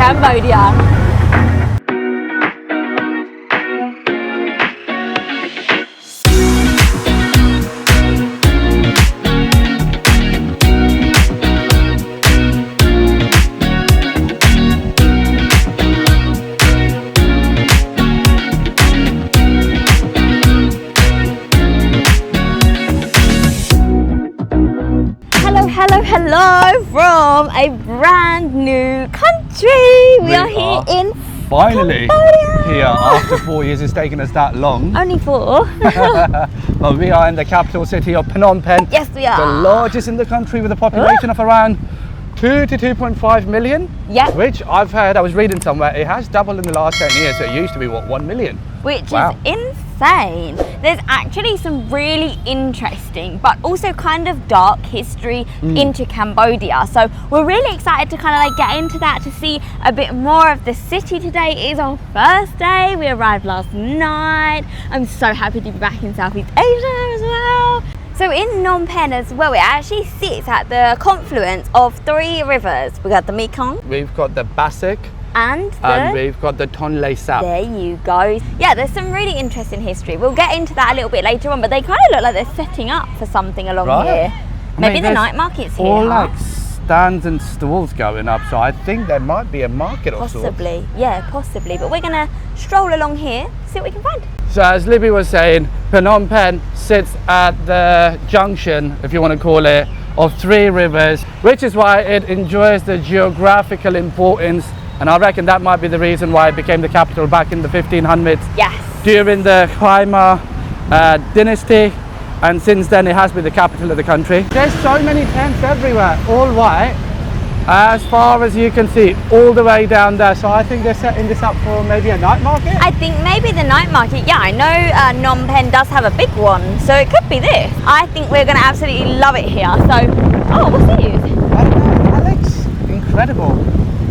Cambodia. Hello from a brand new country. We are here in finally Cambodia. Here after 4 years. It's taken us that long. Only 4. But we are in the capital city of Phnom Penh. Yes, we are. The largest in the country with a population of around 2 to 2.5 million. Yeah. Which I've heard, I was reading somewhere, it has doubled in the last 10 years. So it used to be, what, 1 million? Which is insane. There's actually some really interesting but also kind of dark history into Cambodia. So we're really excited to kind of like get into that, to see a bit more of the city. Today is our first day. We arrived last night. I'm so happy to be back in Southeast Asia as well. So in Phnom Penh as well, it actually sits at the confluence of 3 rivers. We got the Mekong. We've got the Basik. And we've got the Tuol Sleng. There you go. Yeah, there's some really interesting history. We'll get into that a little bit later on, but they kind of look like they're setting up for something along here. Maybe the night market's here. All like stands and stalls going up, so I think there might be a market of sorts. Possibly, yeah, possibly. But we're gonna stroll along here, see what we can find. So as Libby was saying, Phnom Penh sits at the junction, if you want to call it, of 3 rivers, which is why it enjoys the geographical importance. And I reckon that might be the reason why it became the capital back in the 1500s. Yes. During the Khmer dynasty, and since then it has been the capital of the country. There's so many tents everywhere, all white, as far as you can see, all the way down there. So I think they're setting this up for maybe a night market? I think maybe the night market, yeah. I know Phnom Penh does have a big one, so it could be this. I think we're going to absolutely love it here. So, oh, what's these? I don't know, that looks incredible.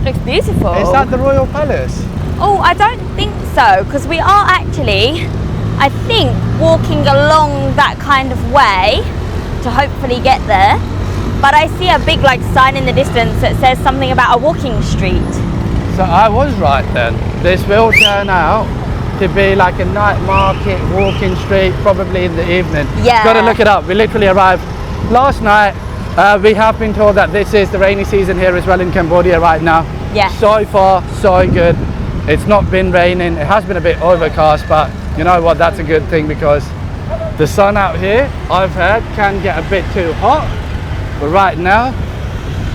Looks beautiful. Is that the Royal Palace? Oh, I don't think so, because we are actually, I think, walking along that kind of way to hopefully get there. But I see a big like sign in the distance that says something about a walking street. So I was right then. This will turn out to be like a night market, walking street, probably in the evening. Yeah. Got to look it up. We literally arrived last night. We have been told that this is the rainy season here as well in Cambodia right now. Yeah. So far, so good. It's not been raining. It has been a bit overcast, but you know what? That's a good thing, because the sun out here, I've heard, can get a bit too hot. But right now,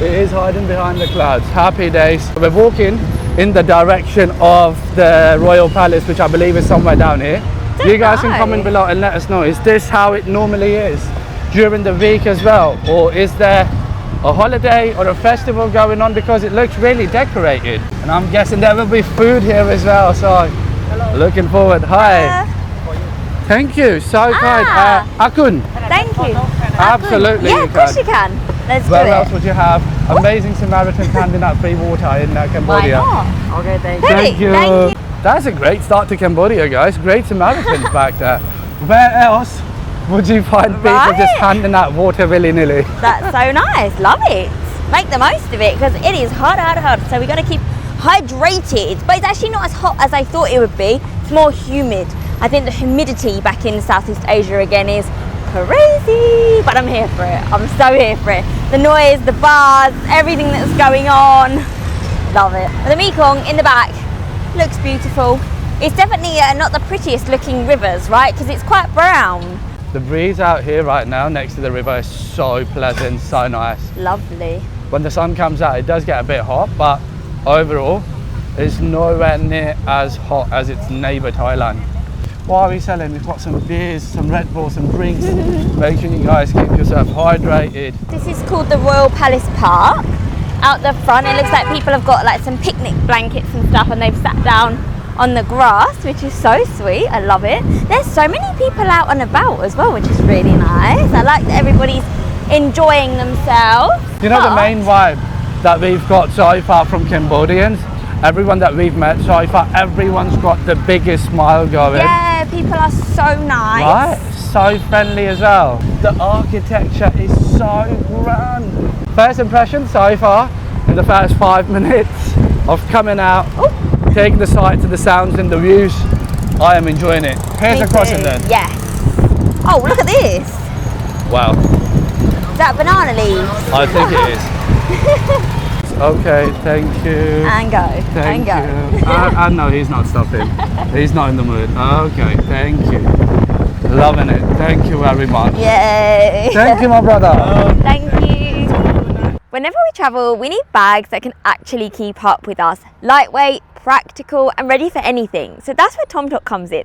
it is hiding behind the clouds. Happy days. We're walking in the direction of the Royal Palace, which I believe is somewhere down here. You guys can comment below and let us know. Is this how it normally is during the week as well, or is there a holiday or a festival going on, because it looks really decorated? And I'm guessing there will be food here as well, so looking forward. Hi. Thank you, so kind. Akun. Thank you. Absolutely. Yeah, of course you can. Let's do it. Where else would you have amazing Samaritans handing out free water in Cambodia? Why not? Okay, thank you. That's a great start to Cambodia, guys. Great Samaritans back there. Where else would you find people just handing out water willy-nilly? That's so nice. Love it. Make the most of it, because it is hot, so we got to keep hydrated. But it's actually not as hot as I thought it would be. It's more humid. I think the humidity back in Southeast Asia again is crazy, but I'm here for it. I'm so here for it. The noise, the bars, everything that's going on. Love it. And the Mekong in the back looks beautiful. It's definitely not the prettiest looking rivers, right? Because it's quite brown. The breeze out here right now next to the river is so pleasant, so nice. Lovely. When the sun comes out, it does get a bit hot, but overall, it's nowhere near as hot as its neighbour Thailand. What are we selling? We've got some beers, some Red Bull, some drinks. Make sure you guys keep yourself hydrated. This is called the Royal Palace Park. Out the front, it looks like people have got like some picnic blankets and stuff, and they've sat down on the grass, which is so sweet. I love it. There's so many people out and about as well, which is really nice. I like that everybody's enjoying themselves. You know, the main vibe that we've got so far from Cambodians, everyone that we've met so far, everyone's got the biggest smile going. Yeah, people are so nice. Right? So friendly as well. The architecture is so grand. First impression so far in the first 5 minutes, of coming out, taking the sights and the sounds and the views. I am enjoying it. Here's a crossing then. Yes. Oh, look at this. Wow. Is that banana leaves? I think it is. Okay, thank you. And go. Thank and go. you. I know he's not stopping. He's not in the mood. Okay, thank you. Loving it. Thank you very much. Yay. Thank you, my brother. Thank you. Whenever we travel, we need bags that can actually keep up with us. Lightweight, practical, and ready for anything. So that's where TomTok comes in.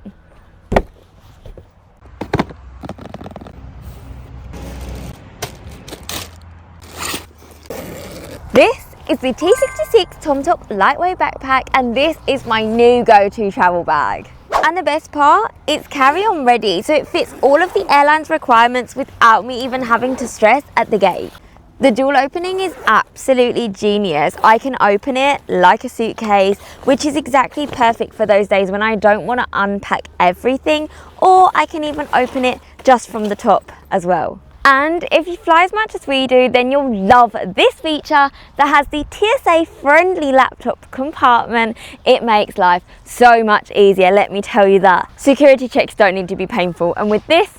This is the T66 TomTok lightweight backpack, and this is my new go-to travel bag. And the best part, it's carry-on ready, so it fits all of the airline's requirements without me even having to stress at the gate. The dual opening is absolutely genius. I can open it like a suitcase, which is exactly perfect for those days when I don't want to unpack everything, or I can even open it just from the top as well. And if you fly as much as we do, then you'll love this feature that has the TSA friendly laptop compartment. It makes life so much easier, let me tell you that. Security checks don't need to be painful, and with this,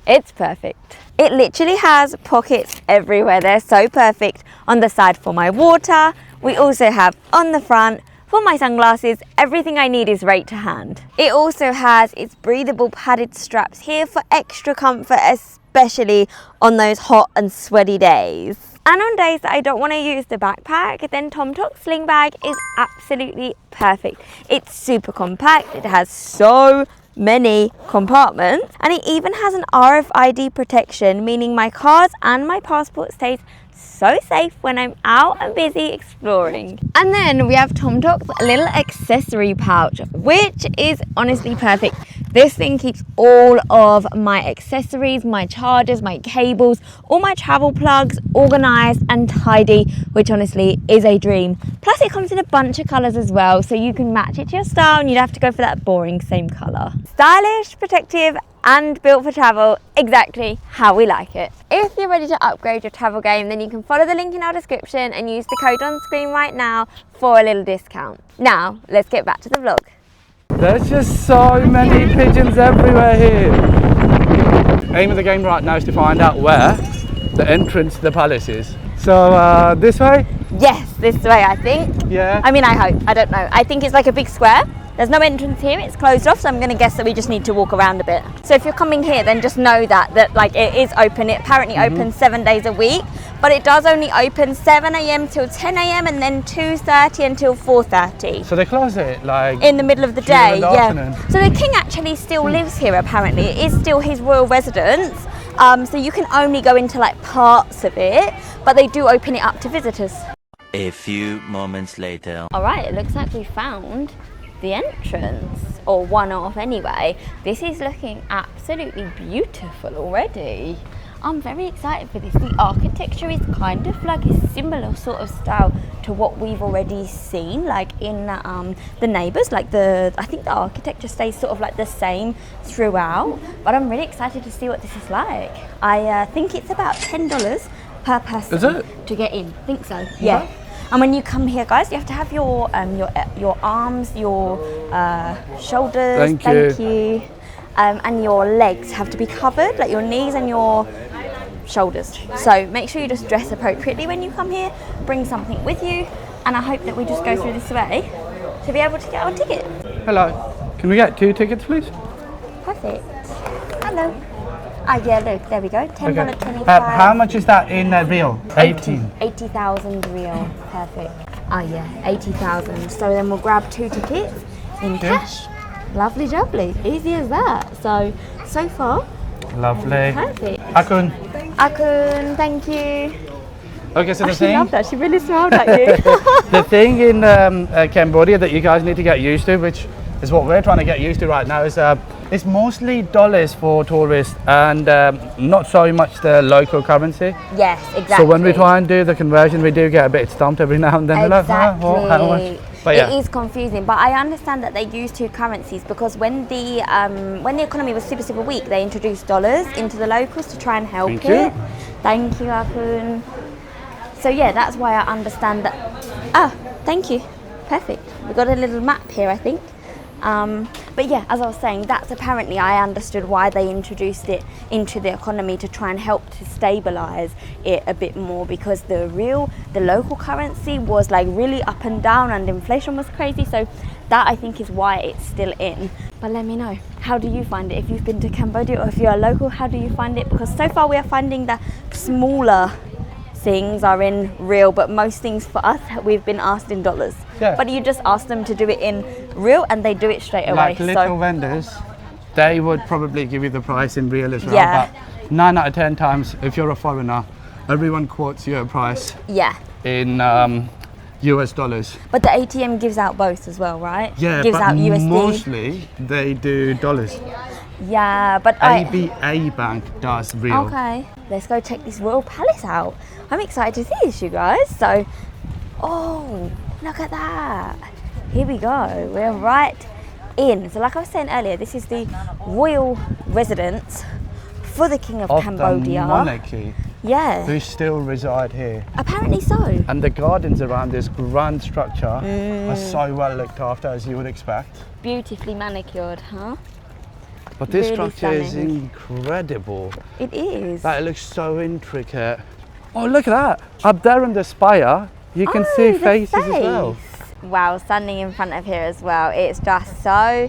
it's perfect. It literally has pockets everywhere. They're so perfect. On the side for my water. We also have on the front for my sunglasses. Everything I need is right to hand. It also has its breathable padded straps here for extra comfort, especially on those hot and sweaty days. And on days that I don't want to use the backpack, then TomTok sling bag is absolutely perfect. It's super compact. It has so many compartments, and it even has an RFID protection, meaning my cards and my passport stays so safe when I'm out and busy exploring. And then we have TomTok's little accessory pouch, which is honestly perfect. This thing keeps all of my accessories, my chargers, my cables, all my travel plugs organized and tidy, which honestly is a dream. Plus it comes in a bunch of colors as well, so you can match it to your style and you'd have to go for that boring same color. Stylish, protective, and built for travel, exactly how we like it. If you're ready to upgrade your travel game, then you can follow the link in our description and use the code on screen right now for a little discount. Now, let's get back to the vlog. There's just so many pigeons everywhere here. Aim of the game right now is to find out where the entrance to the palace is. So this way? Yes, this way I think. Yeah. I mean, I hope. I don't know. I think it's like a big square. There's no entrance here, it's closed off, so I'm going to guess that we just need to walk around a bit. So if you're coming here, then just know that like it is open. It apparently opens 7 days a week, but it does only open 7 a.m. till 10 a.m. and then 2:30 until 4:30. So they close it like in the middle of the day, afternoon. So the king actually still lives here apparently. It is still his royal residence. So you can only go into like parts of it, but they do open it up to visitors. A few moments later. All right, it looks like we found the entrance, or one of anyway. This is looking absolutely beautiful already. I'm very excited for this. The architecture is kind of like a similar sort of style to what we've already seen, like in the neighbours. Like I think the architecture stays sort of like the same throughout. But I'm really excited to see what this is like. I think it's about $10 per person. Is it? To get in. I think so. Yeah. And when you come here, guys, you have to have your arms, your shoulders, thank you. And your legs have to be covered, like your knees and your shoulders. So make sure you just dress appropriately when you come here, bring something with you, and I hope that we just go through this way to be able to get our ticket. Hello, can we get 2 tickets please? Perfect. Hello. Ah, yeah, look, there we go. $10.25. Okay. How much is that in real? 80,000 real. Perfect. Ah, yeah, 80,000. So then we'll grab 2 tickets in cash. Lovely jubbly. Easy as that. So far. Lovely. Perfect. Akun. Akun, thank you. Okay, so the She thing. loved that. She really smiled at you. The thing in Cambodia that you guys need to get used to, which is what we're trying to get used to right now, is it's mostly dollars for tourists and not so much the local currency. Yes, exactly. So when we try and do the conversion, we do get a bit stumped every now and then. Exactly. We're like, how much? But yeah. It is confusing, but I understand that they use 2 currencies because when the economy was super weak, they introduced dollars into the locals to try and help Thank it. you. Thank you, Akun. So yeah, that's why I understand that. Ah, thank you. Perfect. We've got a little map here, I think. But yeah, as I was saying, that's apparently, I understood why they introduced it into the economy, to try and help to stabilize it a bit more, because the local currency was like really up and down and inflation was crazy. So that, I think, is why it's still in. But let me know, how do you find it? If you've been to Cambodia, or if you're a local, how do you find it? Because so far we are finding that smaller things are in real, but most things for us, we've been asked in dollars. Yeah. But you just ask them to do it in real and they do it straight away. Like little vendors, they would probably give you the price in real as well. Yeah. But 9 out of 10 times, if you're a foreigner, everyone quotes you a price in US dollars. But the ATM gives out both as well, right? Yeah, gives but out USD. mostly they do dollars. Yeah, but ABA Bank does real. Okay, let's go check this royal palace out. I'm excited to see this, you guys. So, oh, look at that. Here we go. We're right in. So like I was saying earlier, this is the royal residence for the King of Cambodia. The monarchy. Yeah. Who still reside here. Apparently so. And the gardens around this grand structure are so well looked after, as you would expect. Beautifully manicured, huh? But this Really structure is stunning. incredible. It is. Like, it looks so intricate. Oh, look at that. Up there on the spire, you can see the faces as well. Wow, standing in front of here as well, it's just so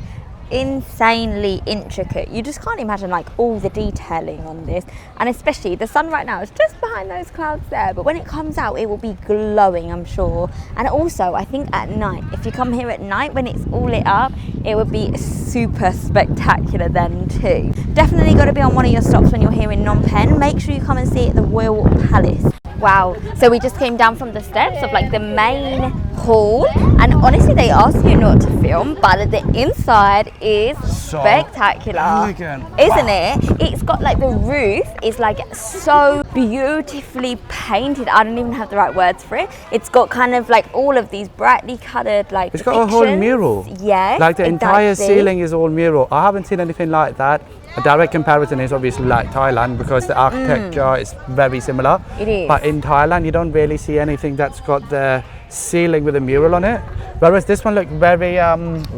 insanely intricate. You just can't imagine like all the detailing on this, and especially the sun right now is just behind those clouds there, but when it comes out it will be glowing, I'm sure. And also I think at night, if you come here at night when it's all lit up, it would be super spectacular then too. Definitely got to be on one of your stops when you're here in Phnom Penh. Make sure you come and see it at the Royal Palace. Wow, so we just came down from the steps of like the main hall, and honestly they ask you not to film, but the inside is So spectacular, elegant. isn't it? It's got like, the roof is like so beautifully painted. I don't even have the right words for it. It's got kind of like all of these brightly coloured like It's got a whole depictions. mural. Yes, Like the entire exactly. ceiling is all mural. I haven't seen anything like that. A direct comparison is obviously like Thailand, because the architecture is very similar. It is. But in Thailand, you don't really see anything that's got the ceiling with a mural on it. Whereas this one looked very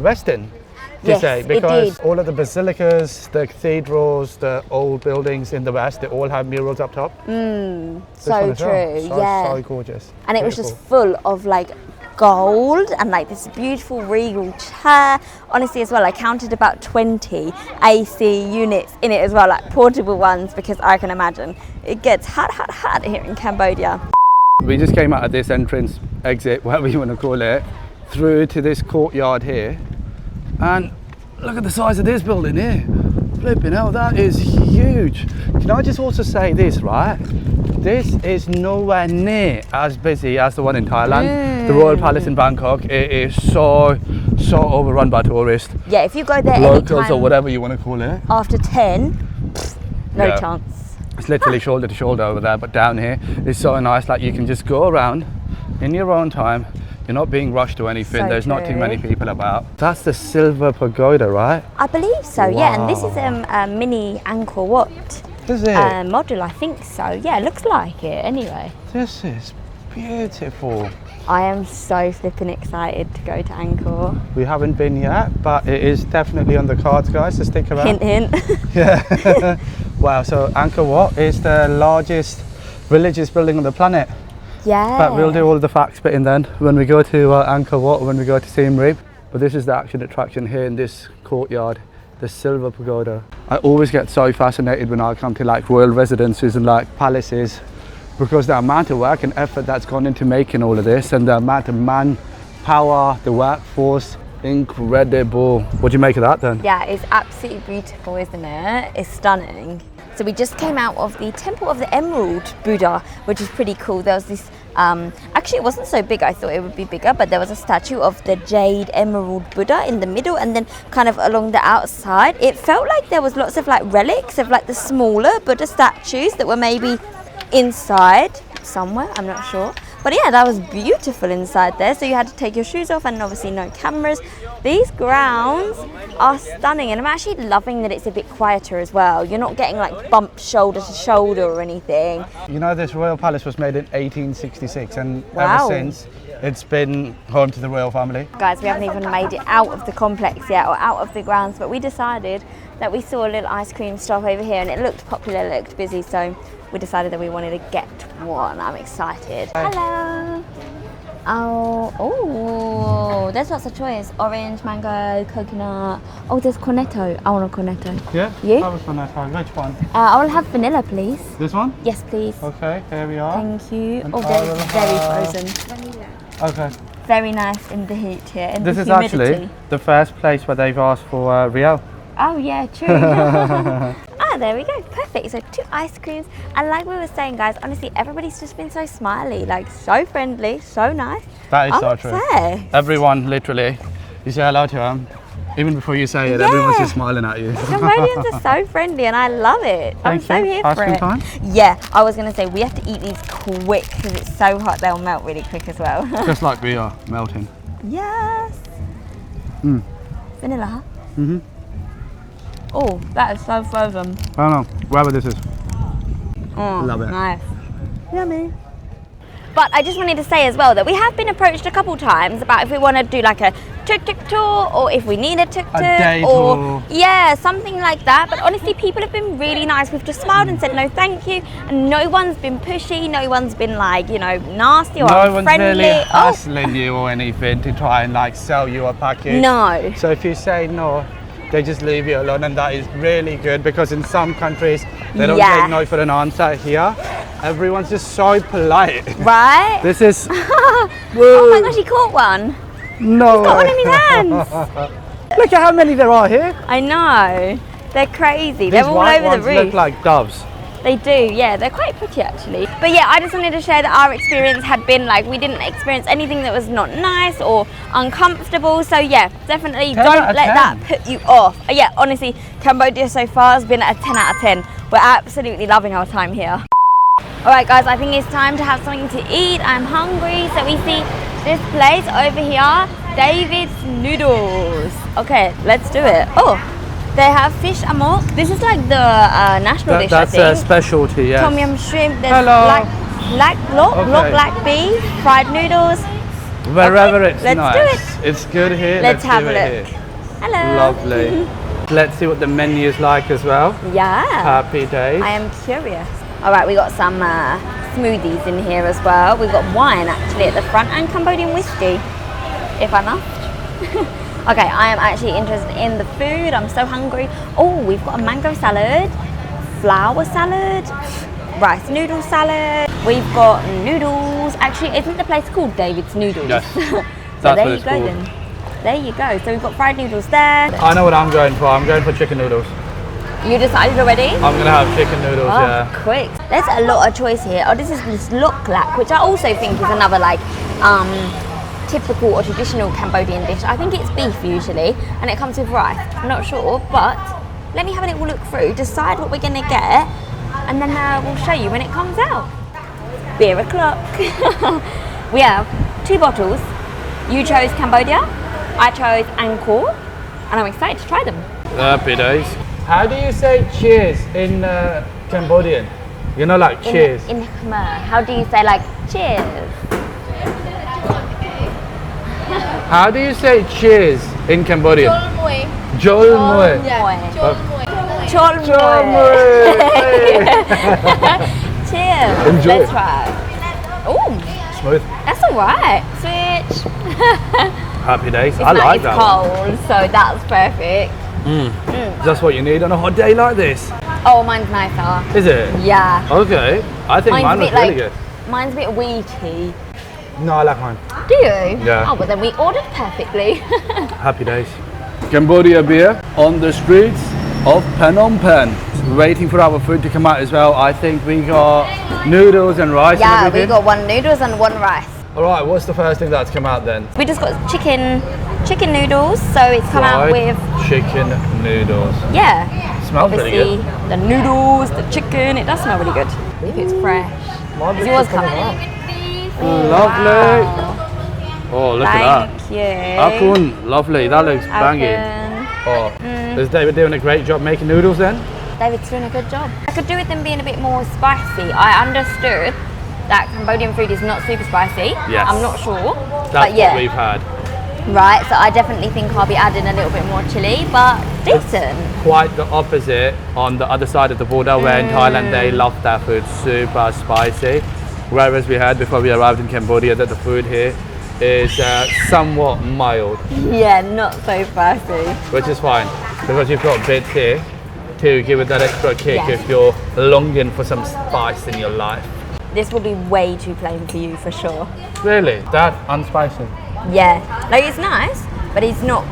Western, to Yes, say, it because did. all of the basilicas, the cathedrals, the old buildings in the West, they all have murals up top. This one So as well. true, yeah. So gorgeous. And it was just Beautiful. full of like gold and like this beautiful regal chair. Honestly as well, I counted about 20 AC units in it as well, like portable ones, because I can imagine it gets hot here in Cambodia. We just came out of this entrance, exit, whatever you want to call it, through to this courtyard here, and look at the size of this building here. Flipping hell, that is huge. Can I just also say this, right? This is nowhere near as busy as the one in Thailand. The Royal Palace in Bangkok, it is so overrun by tourists. Yeah, if you go there Locals anytime or whatever you want to call it. after 10, no Yeah. chance. It's literally shoulder to shoulder over there, but down here it's so nice. Like, you can just go around in your own time. You're not being rushed to anything. So There's not too true. many people about. That's the silver pagoda, right? I believe so, yeah, and this is Wow. a mini Angkor Wat Is it? model, I think so. Yeah, it looks like it anyway. This is beautiful. I am so flipping excited to go to Angkor. We haven't been yet, but it is definitely on the cards, guys, so stick around. Hint, hint. Yeah. Wow, so Angkor Wat is the largest religious building on the planet. Yeah. But we'll do all the facts bit in then when we go to Angkor Wat, when we go to Siem Reap. But this is the action attraction here in this courtyard, the Silver Pagoda. I always get so fascinated when I come to like royal residences and like palaces, because the amount of work and effort that's gone into making all of this, and the amount of manpower, the workforce, incredible. What do you make of that then? Yeah, it's absolutely beautiful, isn't it? It's stunning. So we just came out of the Temple of the Emerald Buddha, which is pretty cool. There was this, actually it wasn't so big, I thought it would be bigger, but there was a statue of the Jade Emerald Buddha in the middle, and then kind of along the outside, it felt like there was lots of like relics of like the smaller Buddha statues that were maybe inside somewhere, I'm not sure. But yeah, that was beautiful inside there. So you had to take your shoes off, and obviously no cameras. These grounds are stunning, and I'm actually loving that it's a bit quieter as well. You're not getting like bumped shoulder to shoulder or anything. You know, this royal palace was made in 1866, and Wow. ever since It's been home to the royal family. Guys, we haven't even made it out of the complex yet or out of the grounds, but we decided that we saw a little ice cream stop over here and it looked popular, it looked busy, so we decided that we wanted to get one. I'm excited. Hello. Oh, there's lots of choice. Orange, mango, coconut. Oh, there's cornetto. I want a cornetto. Yeah? You? Have a cornetto. Which one? I will have vanilla, please. This one? Yes, please. Okay, here we are. Thank you. And oh, they're very frozen. Okay. Very nice in the heat here, in this the is humidity. actually the first place where they've asked for Riel. Oh yeah, true. There we go, perfect. So 2 ice creams, and like we were saying, guys, honestly, everybody's just been so smiley, like so friendly, so nice. That is so true. Everyone, literally, you say hello to them, even before you say it, everyone's just smiling at you. Cambodians are so friendly, and I love it. I'm so here for it. Time? Yeah, I was gonna say we have to eat these quick because it's so hot; they'll melt really quick as well. Just like we are melting. Yes. Vanilla, huh? Mhm. Oh, that is so frozen. I don't know, wherever this is. Oh, love it. Nice. Yummy. But I just wanted to say as well that we have been approached a couple times about if we want to do like a tuk-tuk tour or if we need a tuk-tuk day or tour. yeah, something like that. But honestly, people have been really nice. We've just smiled and said no thank you, and no one's been pushy, no one's been like, you know, nasty or no unfriendly. one's really hassling you or anything to try and like sell you a package. No. So if you say no, they just leave you alone, and that is really good because in some countries they don't take no for an answer. Here, everyone's just so polite. Right? This is. Oh my gosh, he caught one. No. He's got one in his hands. Look at how many there are here. I know. They're crazy. These They're all white over the ones roof. look like doves. They do, yeah. They're quite pretty actually. But yeah, I just wanted to share that our experience had been like we didn't experience anything that was not nice or uncomfortable. So yeah, definitely don't let that put you off. Yeah, honestly, Cambodia so far has been a 10 out of 10. We're absolutely loving our time here. Alright guys, I think it's time to have something to eat. I'm hungry, so we see this place over here, David's Noodles. Okay, let's do it. Oh, they have fish amok. This is like the national dish, I think. That's a specialty, yes. Tom yum shrimp, there's black black beef, fried noodles. Wherever it's let's nice. do it. It's good here. Let's have a look. Here. Hello. Lovely. Let's see what the menu is like as well. Yeah. Happy days. I am curious. All right, we got some smoothies in here as well. We've got wine actually at the front and Cambodian whiskey, if I must. Okay, I am actually interested in the food. I'm so hungry. Oh, we've got a mango salad, flour salad, rice noodle salad. We've got noodles. Actually, isn't the place called David's Noodles? Yes. So That's there what you it's go called. then. There you go. So we've got fried noodles there. I know what I'm going for. I'm going for chicken noodles. You decided already? I'm gonna have chicken noodles, yeah. Quick. There's a lot of choice here. Oh, this is this lok lak, which I also think is another like typical or traditional Cambodian dish. I think it's beef usually, and it comes with rice. I'm not sure, but let me have a little look through, decide what we're gonna get, and then we'll show you when it comes out. Beer o'clock. We have 2 bottles. You chose Cambodia, I chose Angkor, and I'm excited to try them. Happy days. How do you say cheers in Cambodian? You know, like cheers. In Khmer, how do you say like cheers? How do you say cheers in Cambodian? Jol Mui. Chol Mui. Cheers. Enjoy. Let's try. Oh, Smooth. that's alright. Switch. Happy days. It's I like it's that cold, so that's perfect. That's what you need on a hot day like this. Oh, mine's nicer. Is it? Yeah. Okay. I think mine was really good. Mine's a bit wheaty. No, I like mine. Do you? Yeah. Oh, but then we ordered perfectly. Happy days. Cambodia beer on the streets of Phnom Penh. Waiting for our food to come out as well. I think we got noodles and rice and Yeah, everything. we got 1 noodles and 1 rice. Alright, what's the first thing that's come out then? We just got chicken noodles, so it's come out with chicken noodles. yeah. Smells pretty Obviously, good. the noodles, the chicken, it does smell really good. If it's fresh. Is yours coming out? Lovely. Oh, look at that. Thank you. Akun, lovely. That looks banging. Oh, is David doing a great job making noodles then? David's doing a good job. I could do with them being a bit more spicy. I understood that Cambodian food is not super spicy. Yes. I'm not sure. That's but yeah. what we've heard. Right, so I definitely think I'll be adding a little bit more chili, but decent. Quite the opposite on the other side of the border, where in Thailand they love their food super spicy. Whereas we heard before we arrived in Cambodia that the food here is somewhat mild. Yeah, not so spicy. Which is fine, because you've got bits here to give it that extra kick Yes. if you're longing for some spice in your life. This will be way too plain for you for sure. Really? That unspicy? Yeah, like it's nice, but it's not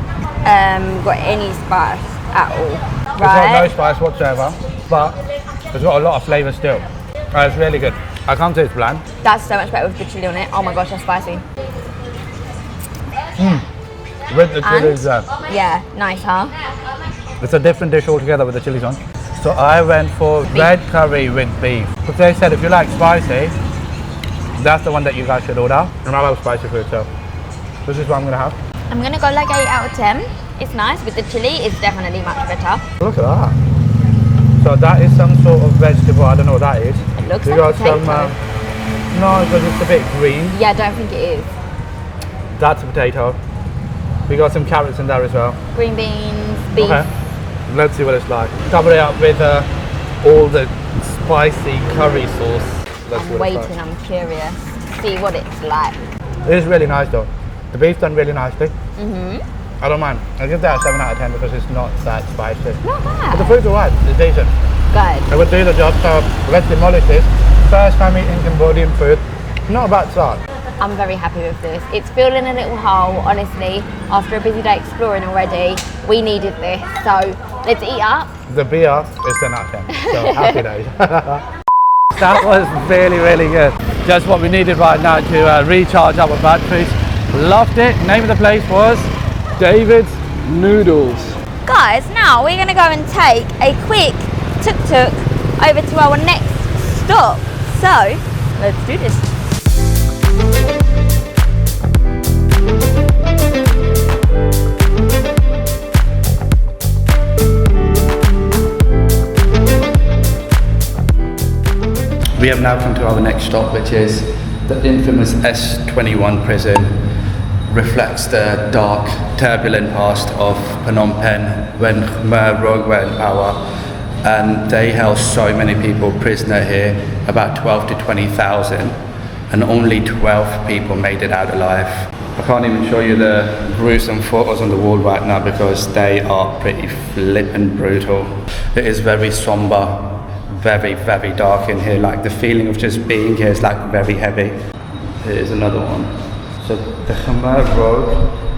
got any spice at all. It's got no spice whatsoever, but it's got a lot of flavour still. It's really good. I can't say it's bland. That's so much better with the chili on it. Oh my gosh, that's spicy. With the chilies, Yeah, nice, huh? it's a different dish altogether with the chilies on. So I went for red curry with beef. Because they said if you like spicy, that's the one that you guys should order. And I love spicy food, so this is what I'm gonna have. I'm gonna go like 8 out of 10. It's nice with the chili. It's definitely much better. Look at that. So that is some sort of vegetable. I don't know what that is. It looks We like got some. potato. No, because it's a bit green. Yeah, I don't think it is. That's a potato. We got some carrots in there as well. Green beans, beef. Okay. Let's see what it's like. Cover it up with all the spicy curry sauce. Let's see I'm what it's waiting, I'm curious to see what it's like. like. It is really nice though. The beef's done really nicely. I don't mind. I give that a 7 out of 10 because it's not that spicy. Not But the bad. food's alright. It's decent. Good. It would do the job. So let's demolish this. First time eating Cambodian food. Not a bad start. I'm very happy with this. It's filling a little hole, honestly. After a busy day exploring already, we needed this. So let's eat up. The beer is 10 out of 10. So happy days. That was really, really good. Just what we needed right now to recharge our batteries. Loved it. Name of the place was David's Noodles. Guys, now we're going to go and take a quick tuk-tuk over to our next stop. So let's do this. We have now come to our next stop, which is the infamous S21 Prison. Reflects the dark, turbulent past of Phnom Penh when Khmer were in power, and they held so many people prisoner here, about 12 to 20,000, and only 12 people made it out alive. I can't even show you the gruesome photos on the wall right now because they are pretty flippin' brutal. It is very somber. Very, very dark in here. Like the feeling of just being here is like very heavy. Here's another one. So the Khmer Road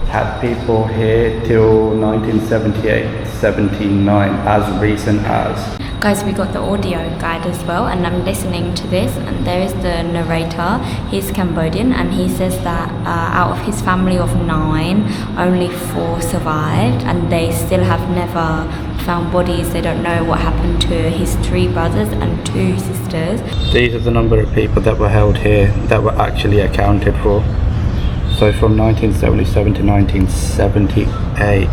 had people here till 1978, 79, as recent as. Guys, we got the audio guide as well, and I'm listening to this, and there is the narrator. He's Cambodian, and he says that out of his family of 9, only 4 survived, and they still have never found bodies. They don't know what happened to his 3 brothers and 2 sisters. These are the number of people that were held here that were actually accounted for. So from 1977 to 1978.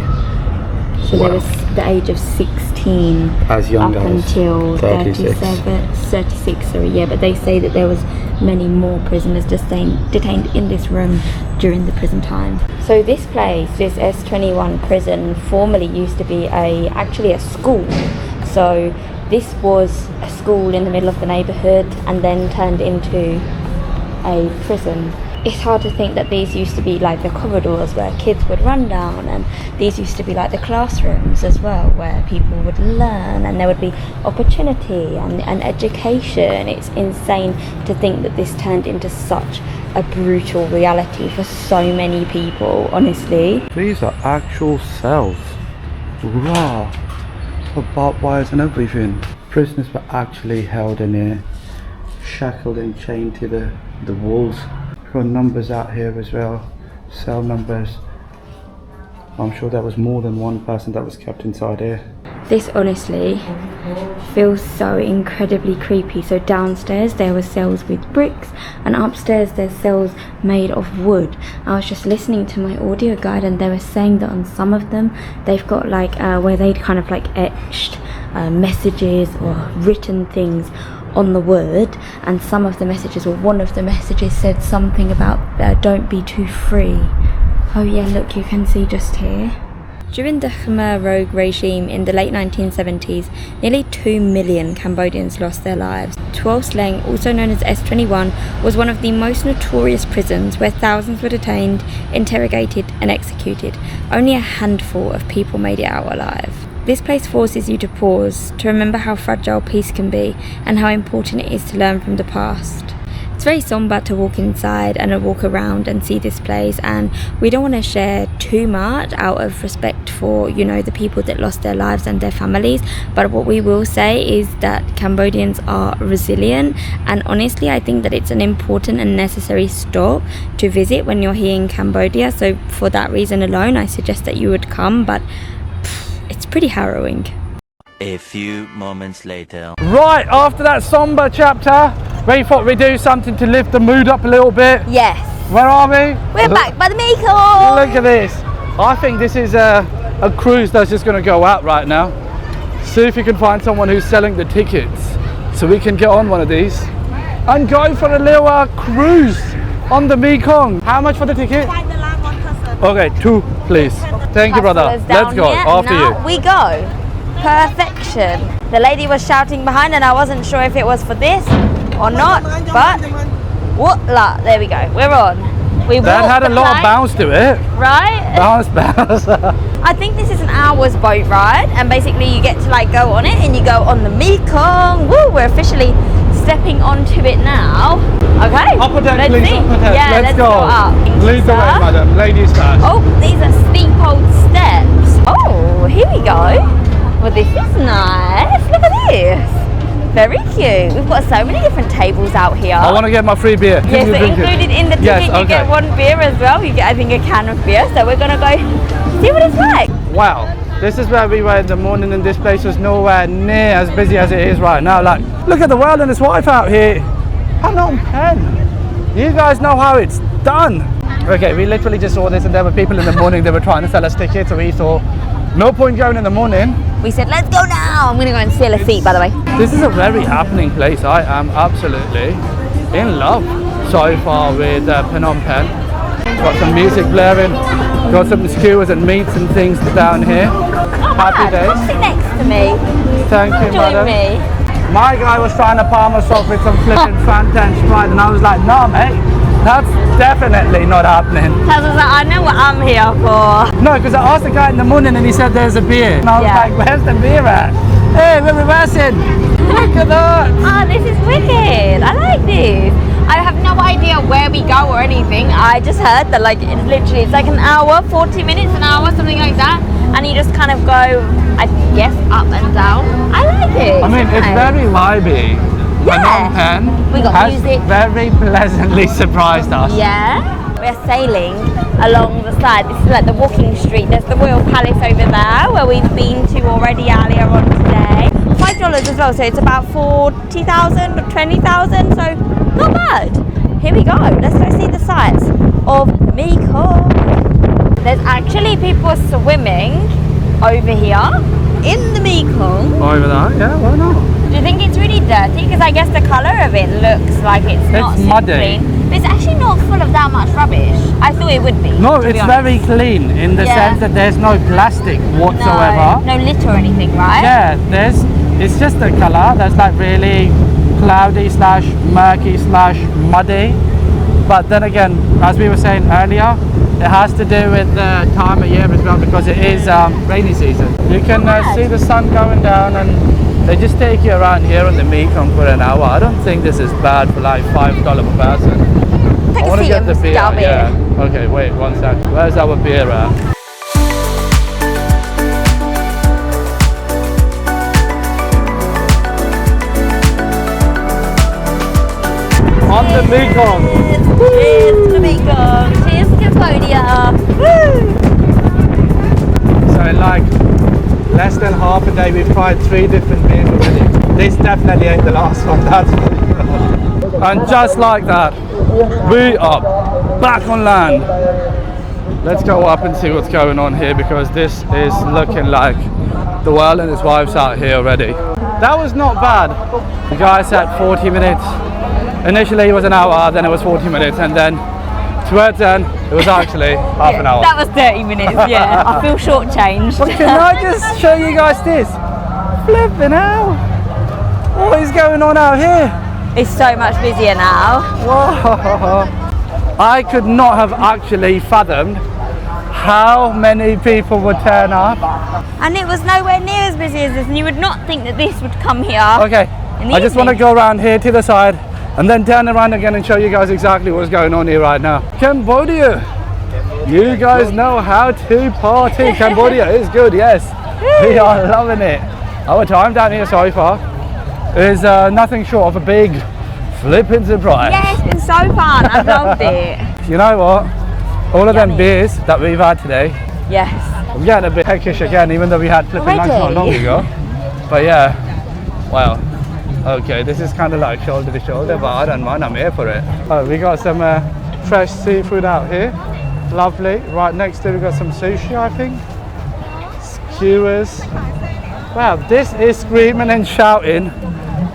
So there was the age of 16 as young up as until 36. 36, sorry, yeah, but they say that there was many more prisoners detained in this room during the prison time. So this place, this S21 prison, formerly used to be actually a school. So this was a school in the middle of the neighbourhood and then turned into a prison. It's hard to think that these used to be like the corridors where kids would run down, and these used to be like the classrooms as well where people would learn and there would be opportunity and education. It's insane to think that this turned into such a brutal reality for so many people, honestly. These are actual cells. Raw. With barbed wires and everything. Prisoners were actually held in here, shackled and chained to the walls. Got numbers out here as well, cell numbers. I'm sure there was more than one person that was kept inside here. This honestly feels so incredibly creepy. So downstairs there were cells with bricks, and upstairs there's cells made of wood. I was just listening to my audio guide, and they were saying that on some of them they've got like where they'd kind of like etched messages or written things on the wood, and some of the messages, or one of the messages, said something about don't be too free. Oh yeah, look, you can see just here. During the Khmer rogue regime in the late 1970s, nearly 2 million Cambodians lost their lives. Tuol Sleng, also known as S21, was one of the most notorious prisons where thousands were detained, interrogated and executed. Only a handful of people made it out alive. This place forces you to pause, to remember how fragile peace can be and how important it is to learn from the past. It's very sombre to walk inside and walk around and see this place, and we don't want to share too much out of respect for, you know, the people that lost their lives and their families. But what we will say is that Cambodians are resilient, and honestly I think that it's an important and necessary stop to visit when you're here in Cambodia. So for that reason alone I suggest that you would come, but it's pretty harrowing. A few moments later. Right, after that somber chapter, we thought we'd do something to lift the mood up a little bit. Yes. Where are we? We're back by the Mekong. Look at this. I think this is a cruise that's just going to go out right now. See if you can find someone who's selling the tickets so we can get on one of these and go for a little cruise on the Mekong. How much for the ticket? Find the land, one person. Okay, 2 please. Thank you, brother. Let's go. After now you. we go. Perfection. The lady was shouting behind and I wasn't sure if it was for this or not, but whoop-la, there we go, we're on. We That had a lot of bounce to it. Right? Bounce. I think this is an hour's boat ride, and basically you get to like go on it and you go on the Mekong. Woo, we're officially stepping onto it now. Okay, Upper deck, let's please. see. Upper deck. Yeah, let's go up. Lead the way, madam. Ladies first. Oh, these are steep old steps. Oh, here we go. Well, this is nice. Look at this. Very cute. We've got so many different tables out here. I want to get my free beer. Can Yes, you so drink included it? in the ticket, Yes, you okay. get 1 beer as well. You get, I think, a can of beer. So we're going to go see what it's like. Wow, this is where we were in the morning, and this place was nowhere near as busy as it is right now. Like, look at the world and his wife out here. Phnom Penh. You guys know how it's done. Okay, we literally just saw this, and there were people in the morning that were trying to sell us tickets, so we thought, no point going in the morning. We said, let's go now. I'm going to go and steal a seat, by the way. This is a very happening place. I am absolutely in love so far with Phnom Penh. Got some music blaring, got some skewers and meats and things down here. Happy days. Come sit next to me. Thank you, Join madam. me. My guy was trying to palm us off with some flipping Fanta and Sprite, and I was like, no, mate, that's definitely not happening. I was like, I know what I'm here for. No, because I asked the guy in the morning and he said there's a beer. And I was like, where's the beer at? Hey, we're reversing. Look at that. Oh, this is wicked. I like this. I have no idea where we go or anything. I just heard that like it's literally, it's like an hour, 40 minutes, an hour, something like that. And you just kind of go, I guess, up and down. I like it. I mean, it's very vibey. Yeah. Phnom Penh We got has music. very pleasantly surprised us. Yeah. We're sailing along the side. This is like the walking street. There's the Royal Palace over there where we've been to already earlier on today. $5 as well, so it's about 40,000 or 20,000, so not bad. Here we go. Let's go see the sights of Mekong. There's actually people swimming over here in the Mekong. Over there, yeah, why not? Do you think it's really dirty? Because I guess the colour of it looks like it's not super muddy. clean. But it's actually not full of that much rubbish. I thought it would be. No, to be it's honest. very clean in the Yeah. sense that there's no plastic whatsoever. No litter or anything, right? Yeah, it's just the colour that's like really cloudy / murky / muddy. But then again, as we were saying earlier, it has to do with the time of year as well, because it is rainy season. You can see the sun going down, and they just take you around here on the Mekong for an hour. I don't think this is bad for like $5 per person. Take I a want to seat get and the beer. get our beer. Yeah. Okay, wait 1 sec. Where's our beer at? On the Mekong. Cheers to the Mekong. Cheers to Cambodia. Woo! So in like less than half a day we've tried 3 different beers already. This definitely ain't the last one, that's for sure. And just like that, we are back on land. Let's go up and see what's going on here, because this is looking like the world and his wife's out here already. that was not bad. The guy said 40 minutes. Initially it was an hour, then it was 40 minutes, and then towards the end it was actually half an hour. That was 30 minutes, yeah. I feel shortchanged. But can I just show you guys this? Flipping hell. What is going on out here? It's so much busier now. Whoa. I could not have actually fathomed how many people would turn up. And it was nowhere near as busy as this, and you would not think that this would come here. Okay, I just want to go around here to the side and then turn around again and show you guys exactly what's going on here right now. Cambodia. You guys know how to party. Cambodia is good, yes. We are loving it. Our time down here so far is nothing short of a big flipping surprise. Yeah, it's been so fun. I've loved it. You know what? All of them beers that we've had today, Yes. I'm getting a bit peckish again, even though we had flipping lunch not long ago. But yeah, wow. Okay, this is kind of like shoulder to shoulder, but I don't mind, I'm here for it. Oh, we got some fresh seafood out here. Lovely. Right next to it, we got some sushi, I think. Skewers. Wow, this is screaming and shouting.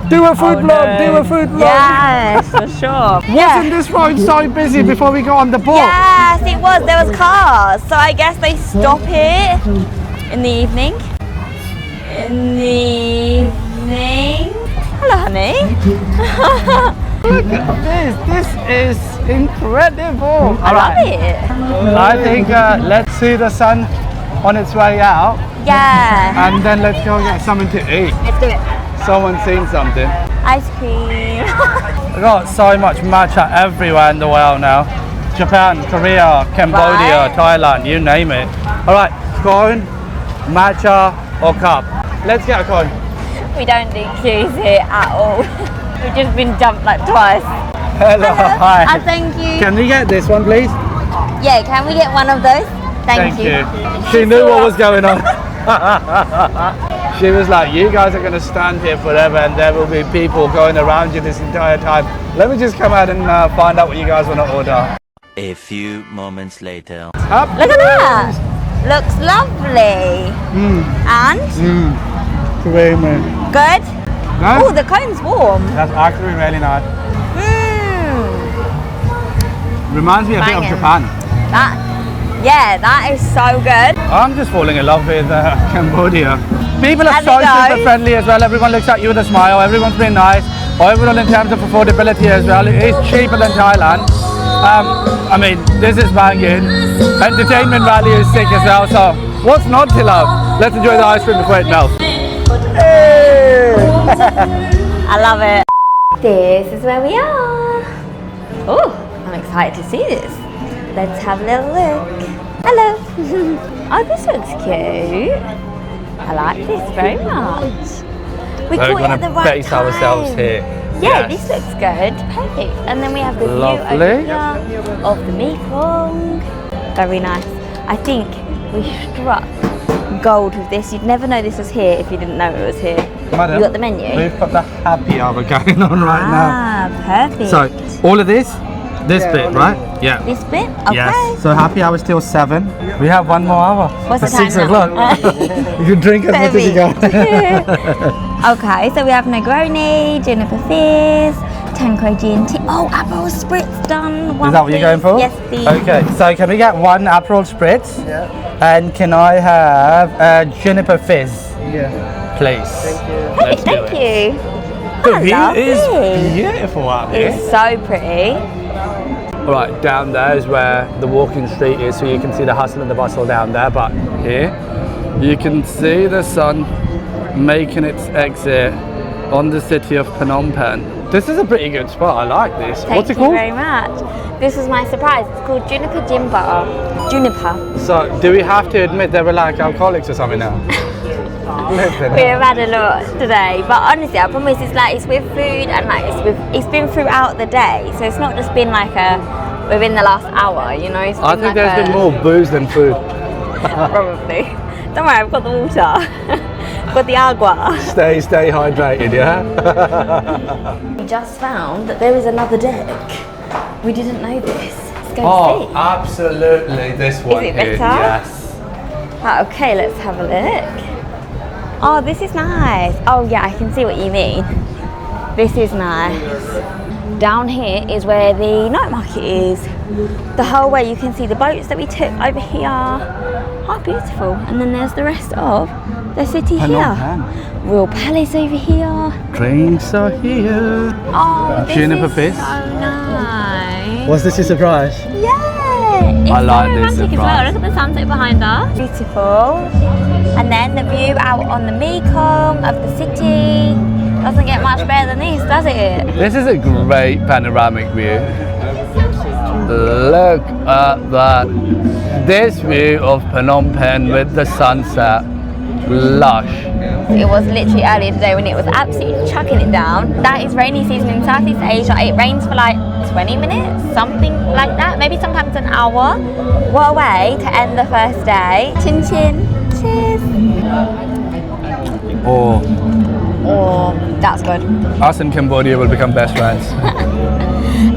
Do a food vlog, do a food vlog. Yes, for sure. Wasn't this road so busy before we got on the boat? Yes, it was. There was cars. So I guess they stop here in the evening. In the evening. Hello, honey. Look at this. This is incredible. I love it. I think let's see the sun on its way out. Yeah. And then let's go get something to eat. Let's do it. Someone's seen something. Ice cream. We got so much matcha everywhere in the world now. Japan, Korea, Cambodia, Right. Thailand, you name it. All right, cone, matcha or cup. Let's get a cone. We don't do queues here at all. We've just been dumped like twice. Hello, hi. And thank you. Can we get this one, please? Yeah, can we get one of those? Thank you. She knew what was going on. She was like, you guys are going to stand here forever and there will be people going around you this entire time. Let me just come out and find out what you guys want to order. A few moments later. Look at that. Looks lovely. And? Creamy. Good? Nice. Oh, the cone's warm. That's actually really nice. Reminds me a bit of Banging. Japan. That is so good. I'm just falling in love with Cambodia. People are As so it goes. super friendly as well. Everyone looks at you with a smile. Everyone's been nice. Overall, in terms of affordability as well, it is cheaper than Thailand. I mean, this is banging. Entertainment value is sick as well. So, what's not to love? Let's enjoy the ice cream before it melts. Hey! I love it. This is where we are. Oh, I'm excited to see this. Let's have a little look. Hello. Oh, this looks cute. I like this very much. We We're caught it going at the to right base time. ourselves here. Yeah, Yes. this looks good. Perfect. And then we have the Lovely. view over here of the Mekong. Very nice. I think we struck gold with this. You'd never know this was here if you didn't know it was here. Madam, You got the menu? We've got the happy hour going on right now. Perfect. So, all of this bit, right? Yeah. This bit? Okay. Yes. So happy hour till 7. We have one more hour. What's the It's time 6 now? o'clock. You can drink as much as you got. Okay, so we have Negroni, Juniper Fizz, Tanqueray Gin tea. Oh, Aperol Spritz done. One Is that what you're going for? Yes, please. Okay, so can we get one Aperol Spritz? Yeah. And can I have a Juniper Fizz? Yeah. Please. Thank you. Let's do Thank it. you. The Oh, view is lovely. beautiful out here. It's so pretty. Right, down there is where the walking street is, so you can see the hustle and the bustle down there. But here, you can see the sun making its exit on the city of Phnom Penh. This is a pretty good spot. I like this. What's it called? Thank you very much. This was my surprise. It's called Juniper Gin Butter. Juniper. So, do we have to admit they were like alcoholics or something now? Listen. We have had a lot today, but honestly, I promise it's with food and it's been throughout the day, so it's not just been like within the last hour, you know. It's I been think like there's been more booze than food. probably. Don't worry, I've got the water. I've got the agua. Stay hydrated, yeah? We just found that there is another deck. We didn't know this. Let's go Oh, see. absolutely, this one it here. better? Yes. Okay, let's have a look. Oh, this is nice. Oh yeah, I can see what you mean. This is nice. Down here is where the night market is. The whole way you can see the boats that we took over here. Oh, beautiful. And then there's the rest of the city here. Royal Palace over here. Drinks are here. Oh, this Juniper is fish. so nice. Was this a surprise? Yeah. It's I like so this romantic as well. surprise. Look at the sunset behind us. Beautiful. And then the view out on the Mekong of the city. Doesn't get much better than this, does it? This is a great panoramic view. Look at that. This view of Phnom Penh with the sunset. Lush. It was literally earlier today when it was absolutely chucking it down. That is rainy season in Southeast Asia. It rains for like 20 minutes, something like that. Maybe sometimes an hour. What a way to end the first day. Chin chin. Cheers. Oh, that's good. Us and Cambodia will become best friends.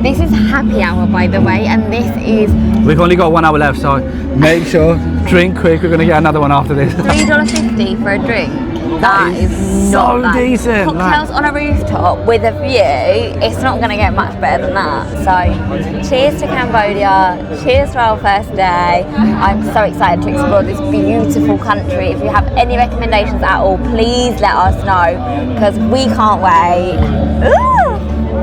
This is happy hour, by the way, and this is We've only got 1 hour left, so make sure, drink quick. We're going to get another one after this. $3.50 for a drink. That is so not bad. decent. Cocktails on a rooftop with a view, it's not going to get much better than that. So, cheers to Cambodia, cheers to our first day. I'm so excited to explore this beautiful country. If you have any recommendations at all, please let us know, because we can't wait. Ooh.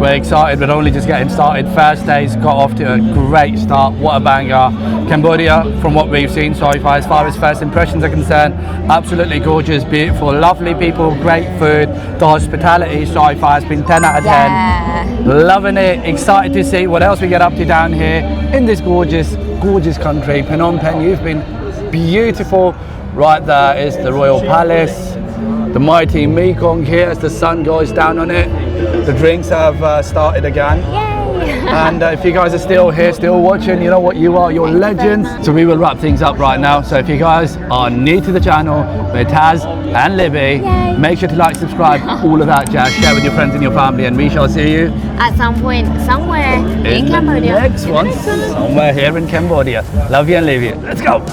We're excited, but only just getting started. First day's got off to a great start. What a banger. Cambodia, from what we've seen so far, as far as first impressions are concerned, absolutely gorgeous, beautiful, lovely people, great food. The hospitality so far has been 10 out of 10. Yeah. Loving it, excited to see what else we get up to down here in this gorgeous, gorgeous country. Phnom Penh, you've been beautiful. Right there is the Royal Palace. The mighty Mekong here as the sun goes down on it. The drinks have started again. Yay! And if you guys are still here, still watching, you know what you are, you're legends. So we will wrap things up right now. So if you guys are new to the channel, with Taz and Libby, Yay. make sure to like, subscribe, all of that jazz. Share with your friends and your family, and we shall see you At some point, somewhere in Cambodia. the next one, somewhere here in Cambodia. Love you and leave you. Let's go.